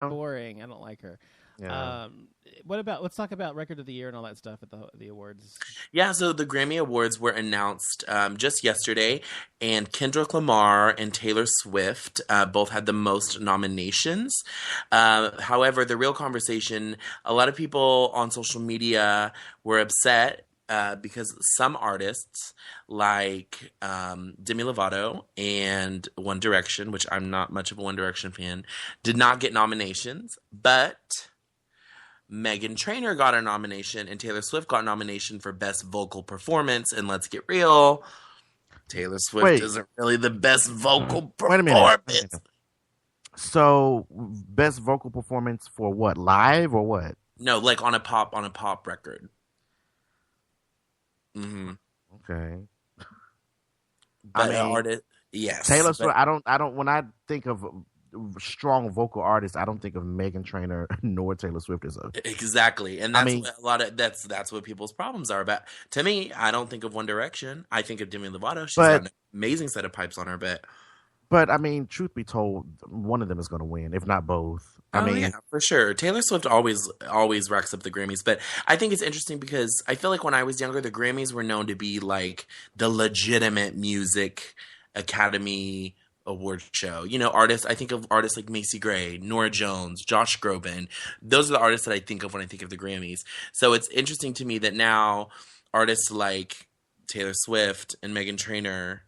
boring. I don't like her. Yeah. What about? Let's talk about record of the year and all that stuff at the awards. Yeah, so the Grammy Awards were announced just yesterday, and Kendrick Lamar and Taylor Swift both had the most nominations. However, the real conversation, a lot of people on social media were upset because some artists, like Demi Lovato and One Direction, which I'm not much of a One Direction fan, did not get nominations, but Megan Trainor got a nomination and Taylor Swift got a nomination for Best Vocal Performance. And let's get real, Taylor Swift Wait, isn't really the best vocal wait a minute. performance. So, best vocal performance for what? Live or what? No, like on a pop record. Mm-hmm. Okay. But artist, yes. Taylor but- Swift. I don't. When I think of strong vocal artists, I don't think of Megan Trainor nor Taylor Swift as a. Exactly, and that's I mean- what a lot of that's what people's problems are about. To me, I don't think of One Direction. I think of Demi Lovato. She's got an amazing set of pipes on her bet. But I mean, truth be told, one of them is going to win, if not both. I mean, yeah, for sure. Taylor Swift always racks up the Grammys, but I think it's interesting because I feel like when I was younger, the Grammys were known to be like the legitimate music Academy Award show. You know, artists. I think of artists like Macy Gray, Norah Jones, Josh Groban. Those are the artists that I think of when I think of the Grammys. So it's interesting to me that now artists like Taylor Swift and Meghan Trainor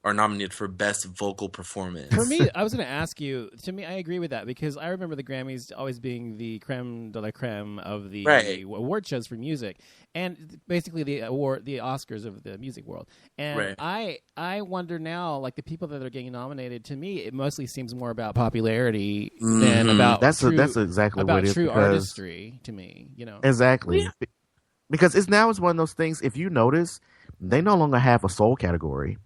are nominated for Best Vocal Performance. For me, I was going to ask you. To me, I agree with that because I remember the Grammys always being the creme de la creme of the award shows for music, and basically the Oscars of the music world. And I wonder now, like the people that are getting nominated. To me, it mostly seems more about popularity than about that's exactly about what it is. True artistry to me. You know, exactly. Yeah. Because it's one of those things. If you notice, they no longer have a soul category.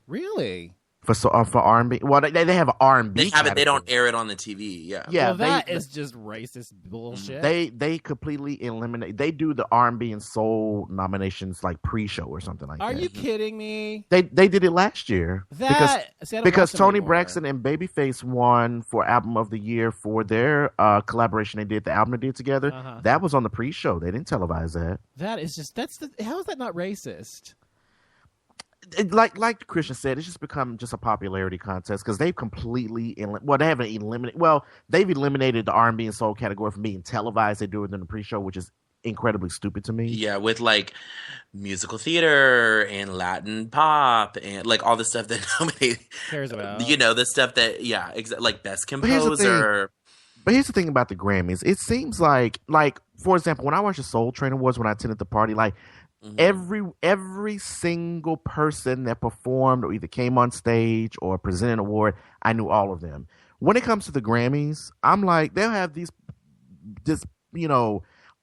Really? For R&B. Well, they have an R&B. They have it. They don't air it on the TV. Yeah. Yeah. Well, that is just racist bullshit. They completely eliminate. They do the R&B and soul nominations like pre-show or something like that. Are you kidding me? They did it last year because Tony Braxton and Babyface won for album of the year for their collaboration. They did the album they did together. Uh-huh. That was on the pre-show. They didn't televise that. That is just how is that not racist? Like Christian said, it's just become just a popularity contest because they've completely they've eliminated the R&B and soul category from being televised. They do it in the pre-show, which is incredibly stupid to me. Yeah, with like musical theater and Latin pop and like all the stuff that nobody cares about. You know, the stuff that like best composer. But here's the thing about the Grammys. It seems like for example, when I watched the Soul Train Awards, when I attended the party, like. Mm-hmm. Every single person that performed or either came on stage or presented an award, I knew all of them. When it comes to the Grammys, I'm like, they'll have this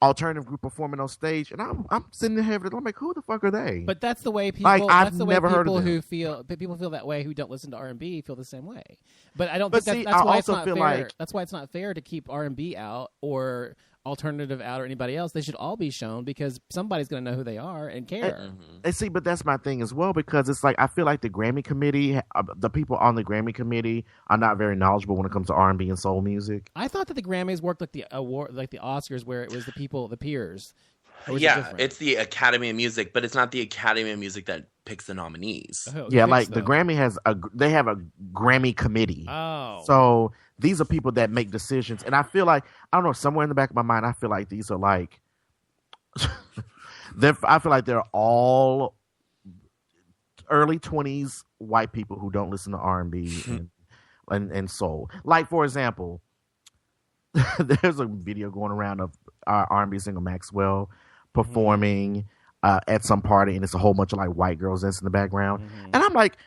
alternative group performing on stage, and I'm sitting there, I'm like, who the fuck are they? But that's the way people. Like, that's I've the way never heard of people them. who feel. But people feel that way who don't listen to R&B feel the same way. But I don't But think see, that's I why it's also not feel fair. like- That's why it's not fair to keep R&B out or alternative out or anybody else. They should all be shown because somebody's going to know who they are and care. And see, but that's my thing as well, because it's like I feel like the Grammy committee, the people on the Grammy committee are not very knowledgeable when it comes to R&B and soul music. I thought that the Grammys worked like the award, like the Oscars, where it was the people, the peers. Or is it Yeah, different? it's the Academy of Music, but it's not the Academy of Music that picks the nominees. Oh, Yeah, it like is, the though. Grammy they have a Grammy committee. Oh, So these are people that make decisions. And I feel like, I don't know, somewhere in the back of my mind, I feel like these are like, I feel like they're all early 20s white people who don't listen to R&B and soul. Like, for example, there's a video going around of R&B singer Maxwell performing at some party, and it's a whole bunch of like white girls that's in the background. And I'm like,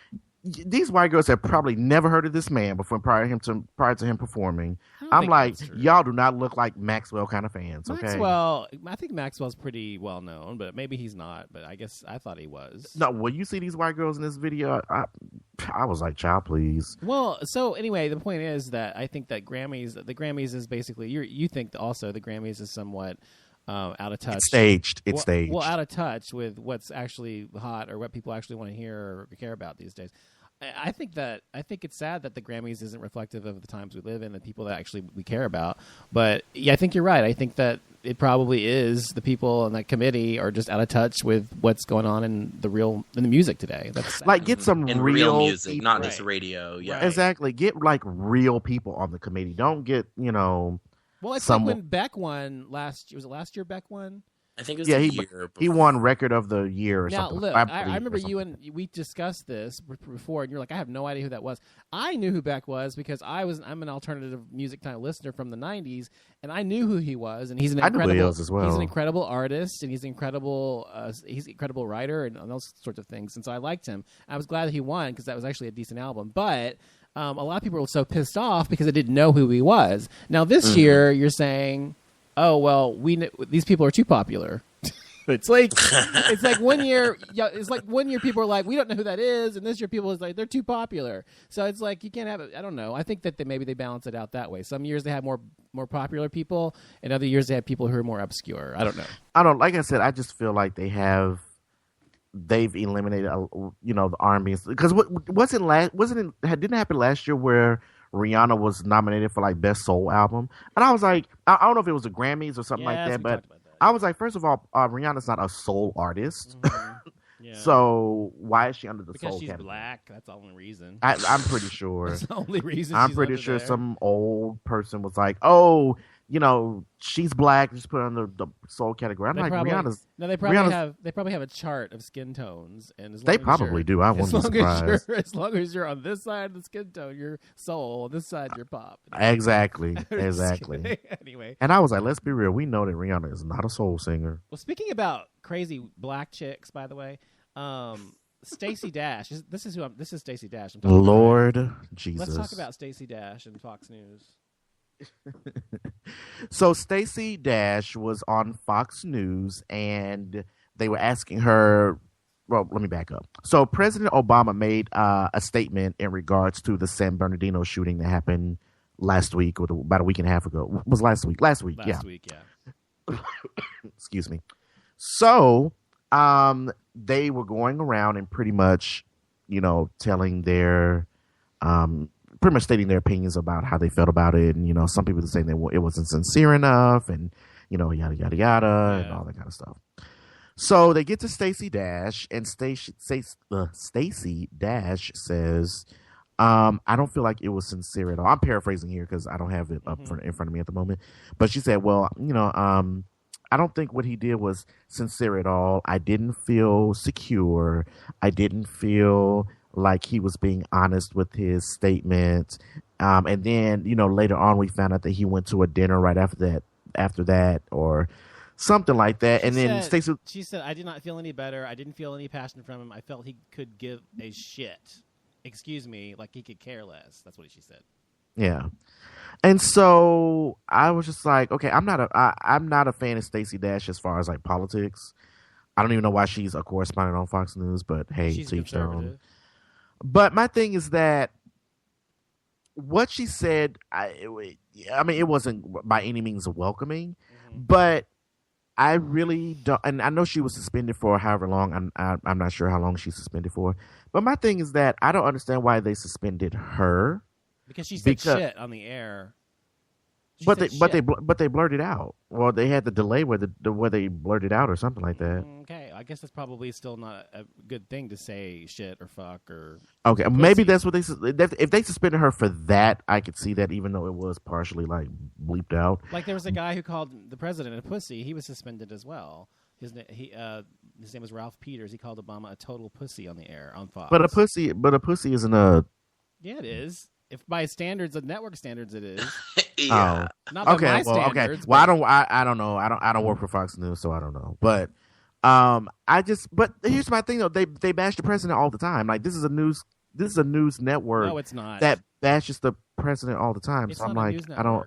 these white girls have probably never heard of this man before prior to him performing. I'm like, y'all do not look like Maxwell kind of fans. Okay, Maxwell. I think Maxwell's pretty well known, but maybe he's not. But I guess I thought he was. no, when you see these white girls in this video, I was like, child, please. Well, so anyway, the point is that I think that the Grammys is basically you think also the Grammys is somewhat out of touch. It's staged. It's staged. Well, out of touch with what's actually hot or what people actually want to hear or care about these days. I think it's sad that the Grammys isn't reflective of the times we live in, the people that actually we care about. But yeah, I think you're right. I think that it probably is the people on that committee are just out of touch with what's going on in the music today. That's sad. Like get some in real music, people. not just radio. Yeah, Right. Exactly. Get like real people on the committee. Don't get Well, it's like when Beck won last year. Was it last year Beck won? I think it was a year before. He won Record of the Year or now, something. Look, I remember you and we discussed this before, and you're like, I have no idea who that was. I knew who Beck was because I'm an alternative music kind of listener from the '90s, and I knew who he was. And he's an incredible, as well. He's an incredible artist, and he's an incredible writer, and those sorts of things. And so I liked him. I was glad that he won because that was actually a decent album, but. A lot of people were so pissed off because they didn't know who he was. Now this year, you're saying, "Oh well, these people are too popular." It's like 1 year. Yeah, it's like 1 year people are like, "We don't know who that is," and this year people is like, "They're too popular." So it's like you can't have it. I don't know. I think that maybe they balance it out that way. Some years they have more popular people, and other years they have people who are more obscure. I don't know. Like I said, I just feel like they've eliminated, the R&B because didn't it happen last year where Rihanna was nominated for like best soul album, and I was like, I don't know if it was the Grammys or something like that, but I was like, first of all, Rihanna's not a soul artist, Yeah. So why is she under the because soul she's category? black. That's the only reason. I'm pretty sure. That's the only reason. I'm pretty sure some old person was like, "Oh, she's black. Just put her under the soul category." I'm like, Rihanna's. No, they probably have a chart of skin tones, and as long they probably do. I wouldn't be surprised. As long as you're on this side of the skin tone, you're soul. On this side, you're pop. Exactly. Anyway, and I was like, let's be real. We know that Rihanna is not a soul singer. Well, speaking about crazy black chicks, by the way, Stacey Dash. This is Stacey Dash. I'm talking Lord about. Jesus. Let's talk about Stacey Dash and Fox News. So Stacey Dash was on Fox News, and they were asking her. Well, let me back up. So President Obama made a statement in regards to the San Bernardino shooting that happened last week, or about a week and a half ago. Was last week? Last week, yeah. Excuse me. So, they were going around and pretty much, telling their, pretty much stating their opinions about how they felt about it. And, some people were saying that it wasn't sincere enough and, yada, yada, yada, and all that kind of stuff. So they get to Stacey Dash, and Stacey Dash says, I don't feel like it was sincere at all. I'm paraphrasing here because I don't have it up in front of me at the moment. But she said, well, I don't think what he did was sincere at all. I didn't feel secure. I didn't feel like he was being honest with his statement. And then, later on we found out that he went to a dinner right after that, or something like that. She said, I did not feel any better. I didn't feel any passion from him. I felt he could give a shit. Excuse me, like he could care less. That's what she said. Yeah. And so I was just like, okay, I'm not a fan of Stacey Dash as far as like politics. I don't even know why she's a correspondent on Fox News, but hey, she's to each their own. conservative. But my thing is that what she said, it wasn't by any means welcoming, but I really don't, and I know she was suspended for however long. I'm not sure how long she's suspended for. But my thing is that I don't understand why they suspended her. Because she said shit on the air. But they blurted out. Well, they had the delay where they blurted out or something like that. Okay, I guess that's probably still not a good thing to say shit or fuck or. Okay, maybe that's what if they suspended her for that, I could see that, even though it was partially like bleeped out. Like there was a guy who called the president a pussy. He was suspended as well. His name was Ralph Peters. He called Obama a total pussy on the air on Fox. But a pussy isn't a. Yeah, it is. If by standards of network standards, it is. Yeah. Not by my standards. Okay. Well, I don't know. I don't work for Fox News, so I don't know. But but here's my thing though. They bash the president all the time. Like this is a news network. No, it's not. That bashes the president all the time. It's so I'm not a like, news I don't.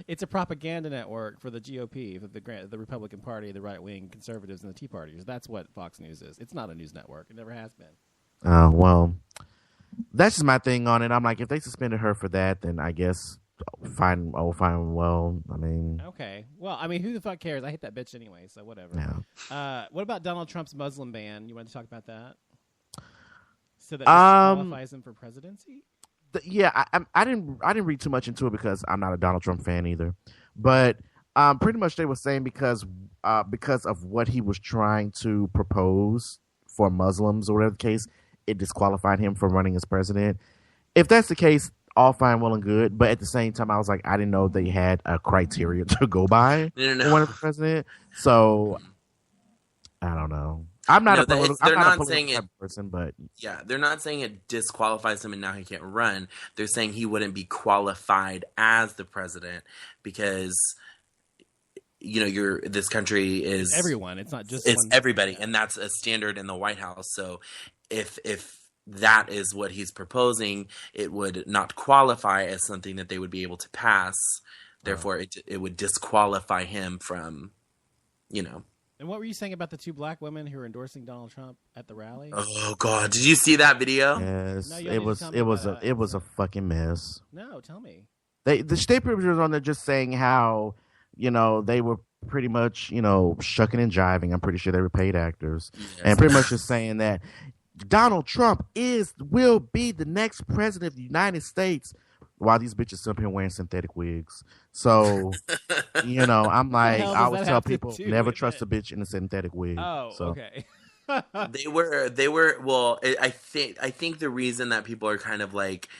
It's a propaganda network for the GOP, for the Republican Party, the right wing conservatives, and the Tea Partiers. That's what Fox News is. It's not a news network. It never has been. Well, that's just my thing on it. I'm like, if they suspended her for that, then I guess fine. Oh, fine. Well, I mean, okay. Well, I mean, who the fuck cares? I hate that bitch anyway. So whatever. Yeah. What about Donald Trump's Muslim ban? You want to talk about that? So that disqualifies him for presidency? I didn't read too much into it because I'm not a Donald Trump fan either. But pretty much they were saying because of what he was trying to propose for Muslims or whatever the case, it disqualified him from running as president. If that's the case, all fine, well and good. But at the same time, I was like, I didn't know they had a criteria to go by for running for president. So I don't know. I'm not a political person, but yeah, they're not saying it disqualifies him and now he can't run. They're saying he wouldn't be qualified as the president because this country is everyone. It's not just everybody, and that's a standard in the White House. So if that is what he's proposing, it would not qualify as something that they would be able to pass. Therefore, it would disqualify him from, And what were you saying about the 2 black women who were endorsing Donald Trump at the rally? Oh God, did you see that video? Yes, it was a fucking mess. No, tell me. The state producers on there just saying how they were pretty much shucking and jiving. I'm pretty sure they were paid actors, and pretty much just saying that Donald Trump will be the next president of the United States. While these bitches sit up here wearing synthetic wigs. So, I'm like, I would tell people never trust a bitch in a synthetic wig. Oh, so. Okay. They were, well, I think the reason that people are kind of like,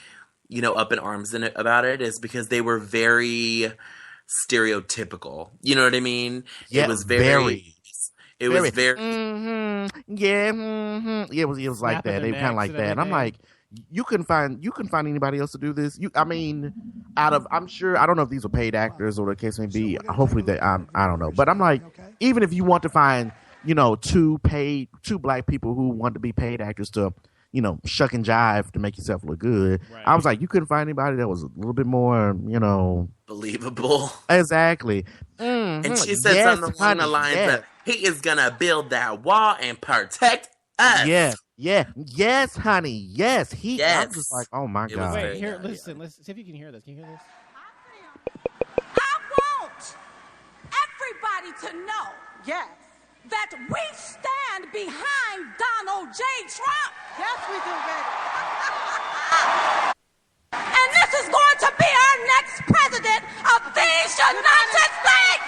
up in arms about it is because they were very stereotypical. You know what I mean? Yeah, it was very. It was very. Mm-hmm, yeah, mm-hmm. Yeah, it was like that. They were kind of like that. And I'm like, you can find anybody else to do this. I'm sure, I don't know if these were paid actors or the case may be. Hopefully they, I don't know. But I'm like, even if you want to find, 2 black people who want to be paid actors to, shuck and jive to make yourself look good. Right. I was like, you couldn't find anybody that was a little bit more, believable. Exactly. Mm-hmm. And she said something along the lines that he is gonna build that wall and protect us. Yes, honey. Yes, Yes. I'm just like, oh my God. Wait, here, listen. See if you can hear this. Can you hear this? I want everybody to know, that we stand behind Donald J. Trump. Yes, we do, baby. And this is going to be our next president of these United States.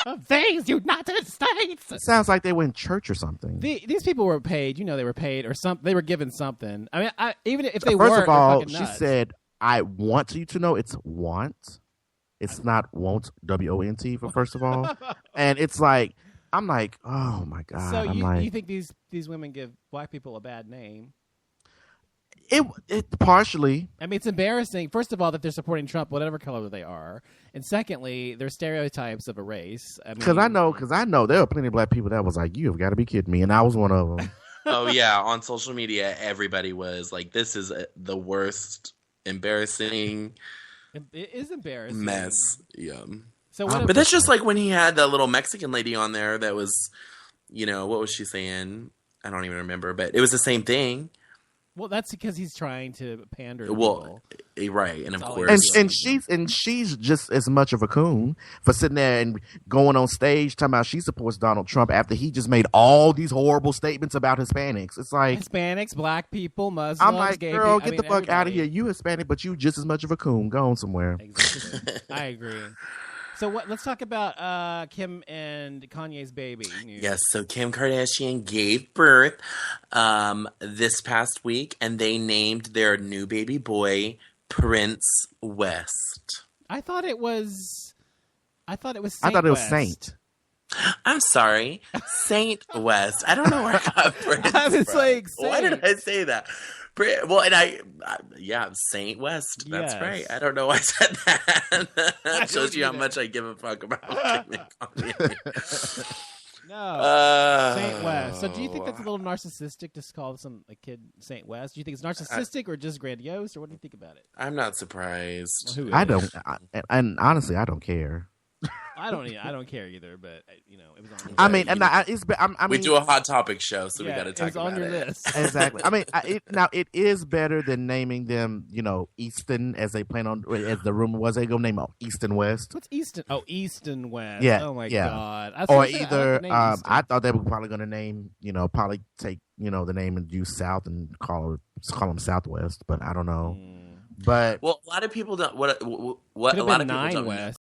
Of these United States. It sounds like they were in church or something. These people were paid. They were paid or something. They were given something. I mean, even if they weren't. First of all, she nuts. Said, "I want you to know it's want. It's not won't. WONT for first of all." And it's like, I'm like, oh my God. So you think these women give black people a bad name? It partially. I mean, it's embarrassing. First of all, that they're supporting Trump, whatever color they are, and secondly, they're stereotypes of a race. Because I know there were plenty of black people that was like, "You have got to be kidding me," and I was one of them. Oh yeah, on social media, everybody was like, "This is the worst, embarrassing." It is embarrassing mess. Yeah. So, but that's just like when he had that little Mexican lady on there that was, what was she saying? I don't even remember, but it was the same thing. Well, that's because he's trying to pander to people. Right, and of course, and she's just as much of a coon for sitting there and going on stage talking about she supports Donald Trump after he just made all these horrible statements about Hispanics. It's like Hispanics, black people, Muslims. I'm like, gay girl, people. get the fuck everybody. out of here. You Hispanic, but you just as much of a coon. Go on somewhere. Exactly. I agree. So let's talk about Kim and Kanye's baby news. Yes, so Kim Kardashian gave birth this past week, and they named their new baby boy Prince West. I thought it was Saint. I'm sorry, Saint West. I don't know where I got Prince. I was like, Saint. Why did I say that? Well, and Saint West. That's yes. right. I don't know why I said that. That shows you how much I give a fuck about Kim and Kanye. No, Saint West. So do you think that's a little narcissistic to call a kid Saint West? Do you think it's narcissistic or just grandiose, or what do you think about it? I'm not surprised. Well, I don't, and honestly, I don't care. I don't care either, but it was on. I mean, and we do a hot topic show, so we got to talk about on your it. list. Exactly. I mean, it is better than naming them, Easton, as they plan on. As the rumor was, they go name Easton West. What's Easton? Oh, Easton West. Yeah. Oh my yeah. God. Or either I thought they were probably going to name, probably take the name and use South and call them Southwest, but I don't know. But well, a lot of people don't. What a Could have lot been of people Nine don't West.